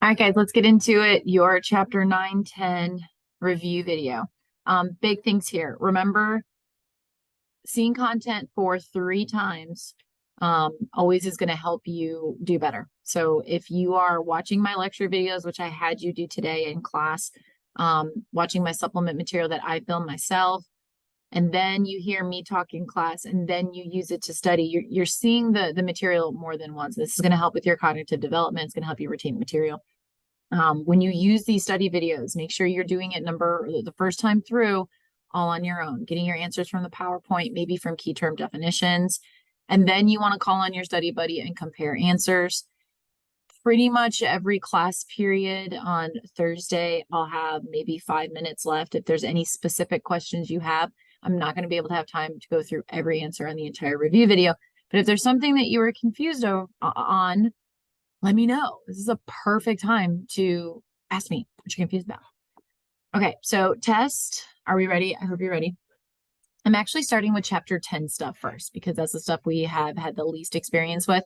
All right, guys, let's get into it. Your chapter 9, 10 review video. Big things here. Remember, seeing content for 3 times always is going to help you do better. So if you are watching my lecture videos, which I had you do today in class, watching my supplement material that I film myself, and then you hear me talk in class, and then you use it to study, you're seeing the material more than once. This is going to help with your cognitive development. It's going to help you retain material. When you use these study videos, make sure you're doing it the first time through all on your own, getting your answers from the PowerPoint, maybe from key term definitions. And then you want to call on your study buddy and compare answers. Pretty much every class period on Thursday, I'll have maybe 5 minutes left. If there's any specific questions you have, I'm not going to be able to have time to go through every answer on the entire review video. But if there's something that you were confused on, let me know. This is a perfect time to ask me what you're confused about. Okay, so test. Are we ready? I hope you're ready. I'm actually starting with chapter 10 stuff first because that's the stuff we have had the least experience with.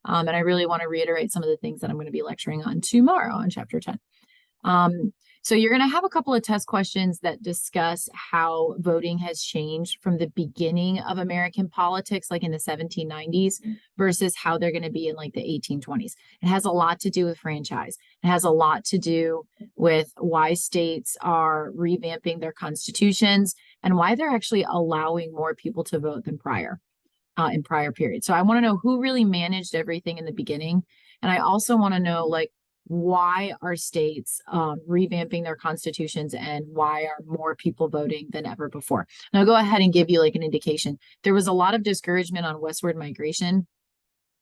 And I really want to reiterate some of the things that I'm going to be lecturing on tomorrow on chapter 10. So you're going to have a couple of test questions that discuss how voting has changed from the beginning of American politics, like in the 1790s, versus how they're going to be in like the 1820s. It has a lot to do with franchise. It has a lot to do with why states are revamping their constitutions and why they're actually allowing more people to vote than in prior periods. So I want to know who really managed everything in the beginning. And I also want to know, like, why are states revamping their constitutions and why are more people voting than ever before? And I'll go ahead and give you like an indication. There was a lot of discouragement on westward migration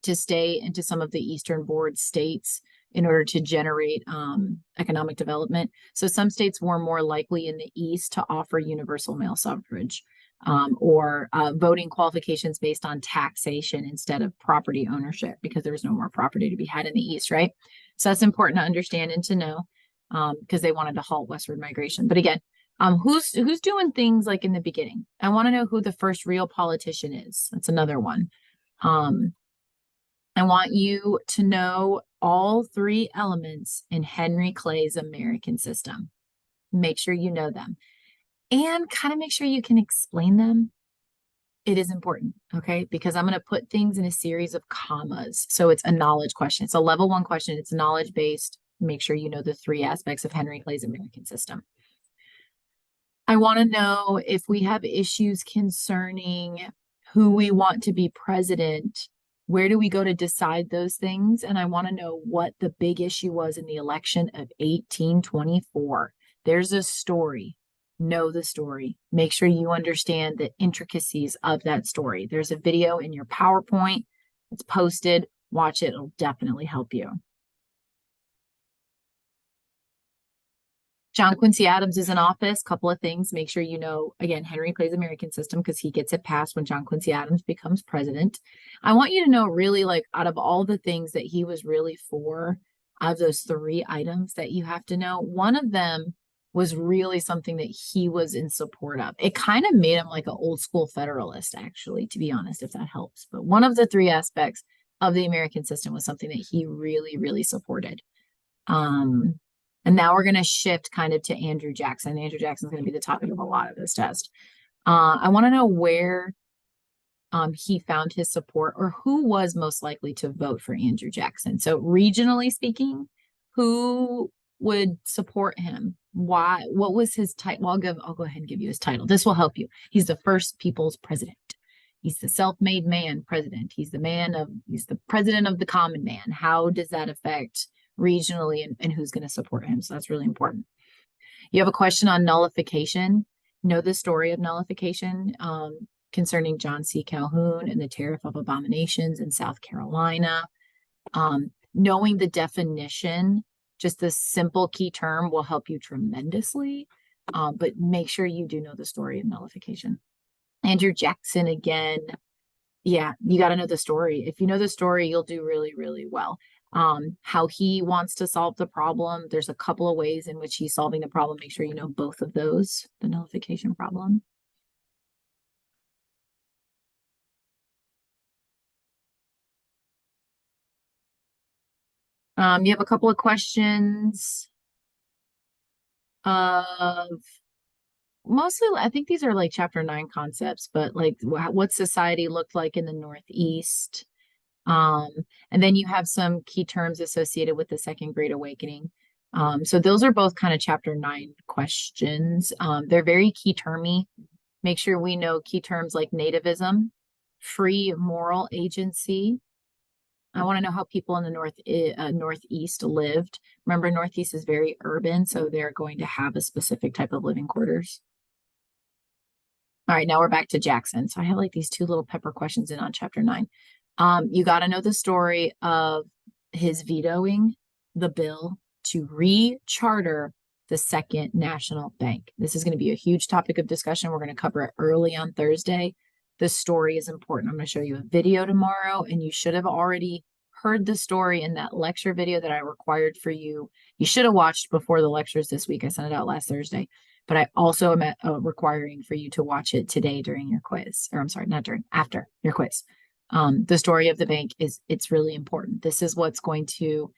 to stay into some of the eastern-board states in order to generate economic development. So some states were more likely in the east to offer universal male suffrage or voting qualifications based on taxation instead of property ownership because there was no more property to be had in the east, right? So that's important to understand and to know because they wanted to halt westward migration. But again, who's doing things like in the beginning? I want to know who the first real politician is. That's another one. I want you to know all 3 elements in Henry Clay's American system. Make sure you know them and kind of make sure you can explain them. It is important, okay? Because I'm going to put things in a series of commas. So it's a knowledge question. It's a level 1 question. It's knowledge based. Make sure you know the 3 aspects of Henry Clay's American system. I want to know if we have issues concerning who we want to be president. Where do we go to decide those things? And I want to know what the big issue was in the election of 1824. There's a story. Know the story. Make sure you understand the intricacies of that story. There's a video in your PowerPoint. It's posted. Watch it. It'll definitely help you. John Quincy Adams is in office. Couple of things. Make sure you know, again, Henry Clay's American system because he gets it passed when John Quincy Adams becomes president. I want you to know really, like, out of all the things that he was really for, out of those 3 items that you have to know, one of them was really something that he was in support of. It kind of made him like an old school Federalist, actually, to be honest, if that helps. But one of the 3 aspects of the American system was something that he really, really supported. And now we're going to shift kind of to Andrew Jackson. Andrew Jackson is going to be the topic of a lot of this test. I want to know where he found his support or who was most likely to vote for Andrew Jackson. So regionally speaking, who would support him? Why? What was his title? Well, I'll go ahead and give you his title. This will help you. He's the first people's president. He's the self-made man president. He's the president of the common man. How does that affect regionally and who's going to support him? So that's really important. You have a question on nullification. Know the story of nullification concerning John C. Calhoun and the Tariff of Abominations in South Carolina. Knowing the definition, just the simple key term will help you tremendously, but make sure you do know the story of nullification. Andrew Jackson, again, yeah, you got to know the story. If you know the story, you'll do really, really well. How he wants to solve the problem. There's a couple of ways in which he's solving the problem. Make sure you know both of those, the nullification problem. You have a couple of questions of mostly, I think these are like chapter 9 concepts, but like what society looked like in the Northeast. Um, and then you have some key terms associated with the Second Great Awakening. So those are both kind of chapter 9 questions. They're very key termy. Make sure we know key terms like nativism, free moral agency. I want to know how people in the Northeast lived. Remember, Northeast is very urban, so they're going to have a specific type of living quarters. All right, now we're back to Jackson. So I have like these two little pepper questions in on chapter 9. You got to know the story of his vetoing the bill to re-charter the Second National Bank. This is going to be a huge topic of discussion. We're going to cover it early on Thursday. The story is important. I'm going to show you a video tomorrow, and you should have already heard the story in that lecture video that I required for you. You should have watched before the lectures this week. I sent it out last Thursday, but I also am requiring for you to watch it today during your quiz, or I'm sorry, not during, after your quiz. The story of the bank it's really important. This is what's going to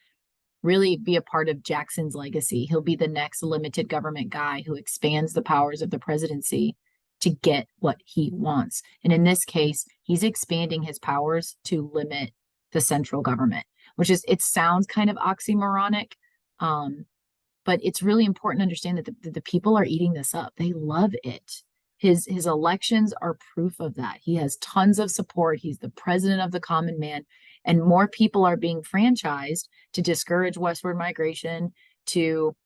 really be a part of Jackson's legacy. He'll be the next limited government guy who expands the powers of the presidency to get what he wants. And in this case, he's expanding his powers to limit the central government, which is, it sounds kind of oxymoronic. But it's really important to understand that the people are eating this up. They love it. His elections are proof of that. He has tons of support. He's the president of the common man, and more people are being franchised to discourage westward migration, to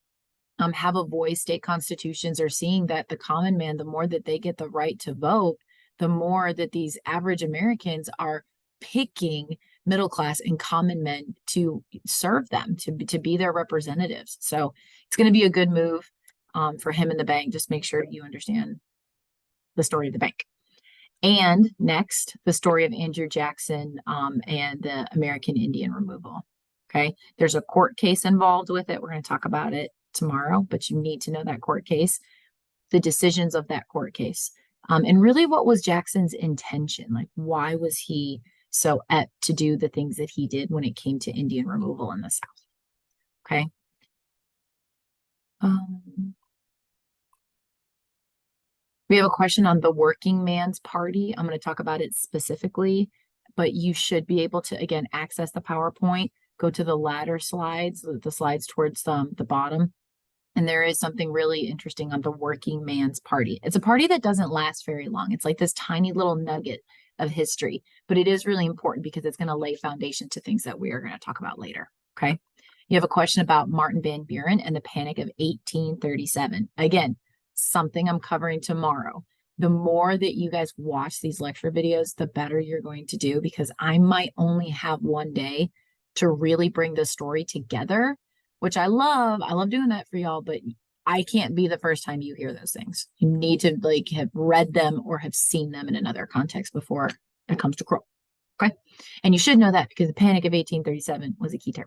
have a voice. State constitutions are seeing that the common man, the more that they get the right to vote, the more that these average Americans are picking middle class and common men to serve them, to be their representatives. So it's going to be a good move for him in the bank. Just make sure you understand the story of the bank. And next, the story of Andrew Jackson and the American Indian removal. Okay, there's a court case involved with it. We're going to talk about it tomorrow, but you need to know that court case, the decisions of that court case, and really what was Jackson's intention? Like, why was he so apt to do the things that he did when it came to Indian removal in the South? Okay. We have a question on the Working Man's Party. I'm going to talk about it specifically, but you should be able to, again, access the PowerPoint, go to the latter slides, the slides towards the bottom. And there is something really interesting on the Working Man's Party. It's a party that doesn't last very long. It's like this tiny little nugget of history, but it is really important because it's going to lay foundation to things that we are going to talk about later. Okay. You have a question about Martin Van Buren and the Panic of 1837. Again, something I'm covering tomorrow. The more that you guys watch these lecture videos, the better you're going to do, because I might only have one day to really bring the story together, which I love. I love doing that for y'all, but I can't be the first time you hear those things. You need to like have read them or have seen them in another context before it comes to Kroll. Okay. And you should know that because the Panic of 1837 was a key term.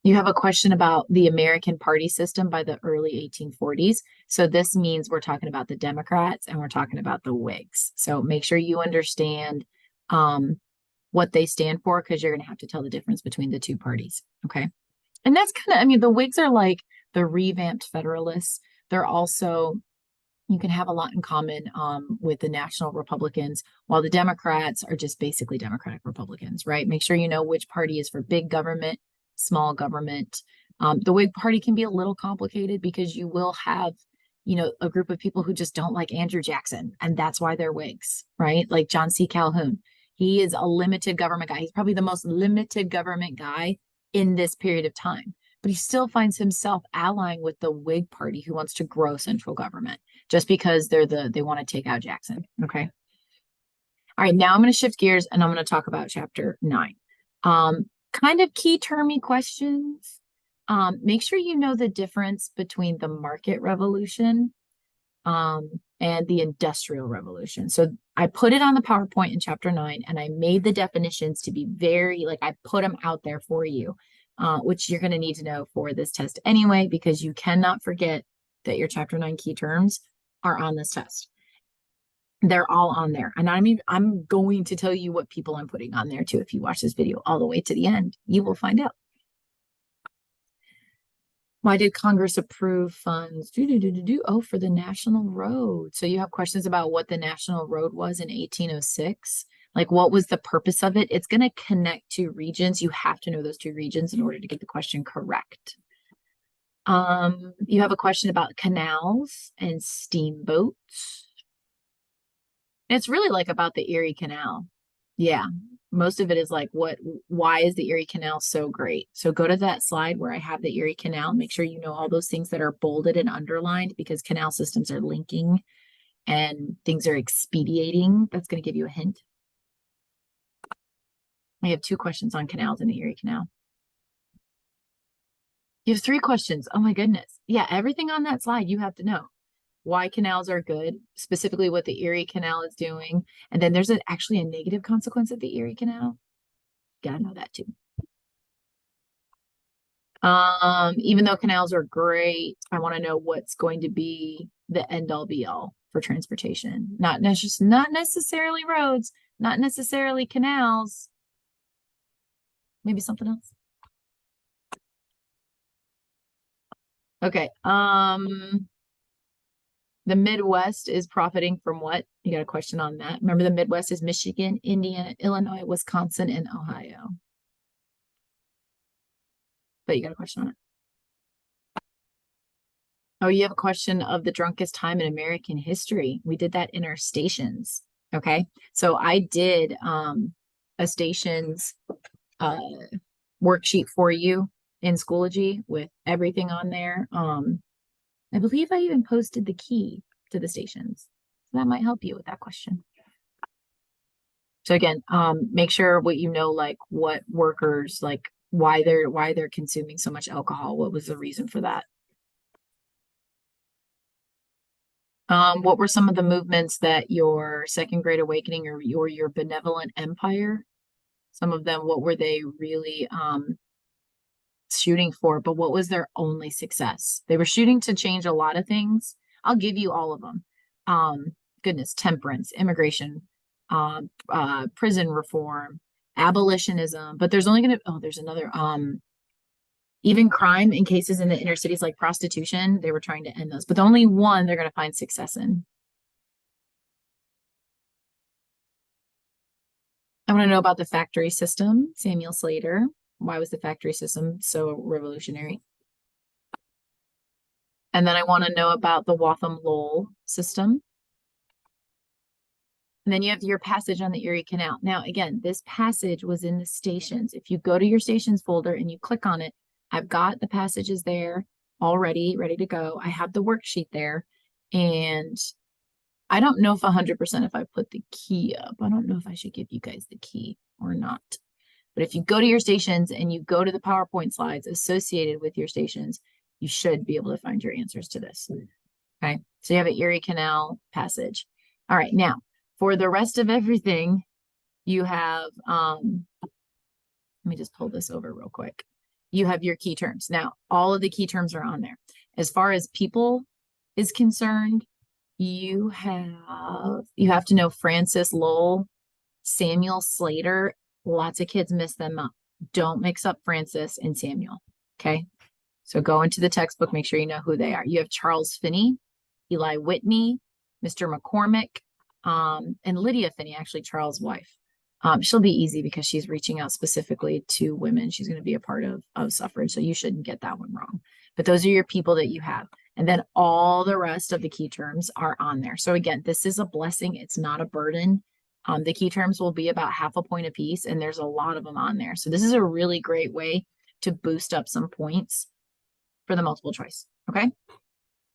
You have a question about the American party system by the early 1840s. So this means we're talking about the Democrats and we're talking about the Whigs. So make sure you understand what they stand for, because you're going to have to tell the difference between the two parties. Okay. And that's kind of, I mean, the Whigs are like the revamped Federalists. They're also, you can have a lot in common with the National Republicans, while the Democrats are just basically Democratic Republicans, right? Make sure you know which party is for big government, small government. The Whig Party can be a little complicated because you will have, you know, a group of people who just don't like Andrew Jackson, and that's why they're Whigs, right? Like John C. Calhoun. He is a limited government guy. He's probably the most limited government guy in this period of time, but he still finds himself allying with the Whig Party, who wants to grow central government just because they want to take out Jackson. Okay. All right. Now I'm going to shift gears and I'm going to talk about chapter 9. Kind of key termy questions. Make sure you know the difference between the market revolution and the industrial revolution. So I put it on the PowerPoint in chapter 9, and I made the definitions to be very, like, I put them out there for you, which you're going to need to know for this test anyway, because you cannot forget that your chapter 9 key terms are on this test. They're all on there. And I mean, I'm going to tell you what people I'm putting on there too. If you watch this video all the way to the end, you will find out. Why did Congress approve funds? Oh, for the National Road. So you have questions about what the National Road was in 1806? Like, what was the purpose of it? It's going to connect two regions. You have to know those two regions in order to get the question correct. You have a question about canals and steamboats. It's really like about the Erie Canal. Yeah, most of it is like why is the Erie Canal so great? So go to that slide where I have the Erie Canal. Make sure you know all those things that are bolded and underlined because canal systems are linking and things are expediting. That's going to give you a hint. I have 2 questions on canals in the Erie Canal. You have 3 questions. Oh my goodness. Yeah, everything on that slide you have to know. Why canals are good, specifically what the Erie Canal is doing. And then there's actually a negative consequence of the Erie Canal. Gotta know that too. Even though canals are great, I want to know what's going to be the end all be all for transportation. Not necessarily roads, not necessarily canals. Maybe something else. Okay. The Midwest is profiting from what? You got a question on that. Remember, the Midwest is Michigan, Indiana, Illinois, Wisconsin, and Ohio. But you got a question on it. Oh, you have a question of the drunkest time in American history. We did that in our stations. Okay. So I did a stations worksheet for you in Schoology with everything on there. I believe I even posted the key to the stations. So that might help you with that question. So again, make sure what you know, like what workers, like why they're consuming so much alcohol. What was the reason for that? What were some of the movements that your Second Great Awakening or your Benevolent Empire? Some of them, what were they really shooting for? But what was their only success? They were shooting to change a lot of things. I'll give you all of them. Goodness, temperance, immigration, prison reform, abolitionism. But there's only there's another even crime in cases in the inner cities like prostitution, they were trying to end those, but the only one they're going to find success in. I want to know about the factory system, Samuel Slater. Why was the factory system so revolutionary? And then I want to know about the Waltham-Lowell system. And then you have your passage on the Erie Canal. Now, again, this passage was in the stations. If you go to your stations folder and you click on it, I've got the passages there already ready to go. I have the worksheet there. And I don't know if 100% if I put the key up. I don't know if I should give you guys the key or not. But if you go to your stations and you go to the PowerPoint slides associated with your stations, you should be able to find your answers to this. Okay, so you have an Erie Canal passage. All right, now for the rest of everything, you have, let me just pull this over real quick. You have your key terms. Now, all of the key terms are on there. As far as people is concerned, you have to know Francis Lowell, Samuel Slater. Lots of kids miss them up. Don't mix up Francis and Samuel. Okay. So go into the textbook, make sure you know who they are. You have Charles Finney, Eli Whitney, Mr. McCormick, and Lydia Finney, actually Charles' wife. She'll be easy because she's reaching out specifically to women. She's going to be a part of suffrage. So you shouldn't get that one wrong. But those are your people that you have. And then all the rest of the key terms are on there. So again, this is a blessing. It's not a burden. The key terms will be about half a point apiece, and there's a lot of them on there. So this is a really great way to boost up some points for the multiple choice. Okay. All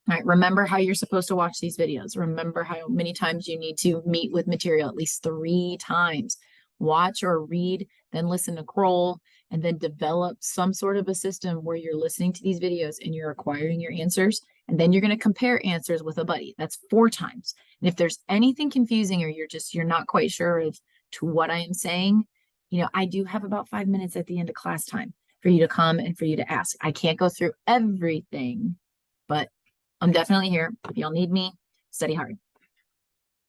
right. Remember how you're supposed to watch these videos. Remember how many times you need to meet with material, at least 3 times. Watch or read, then listen to Kroll, and then develop some sort of a system where you're listening to these videos and you're acquiring your answers. And then you're going to compare answers with a buddy. That's 4 times. And if there's anything confusing or you're not quite sure as to what I am saying, I do have about 5 minutes at the end of class time for you to come and for you to ask. I can't go through everything, but I'm definitely here. If y'all need me, study hard.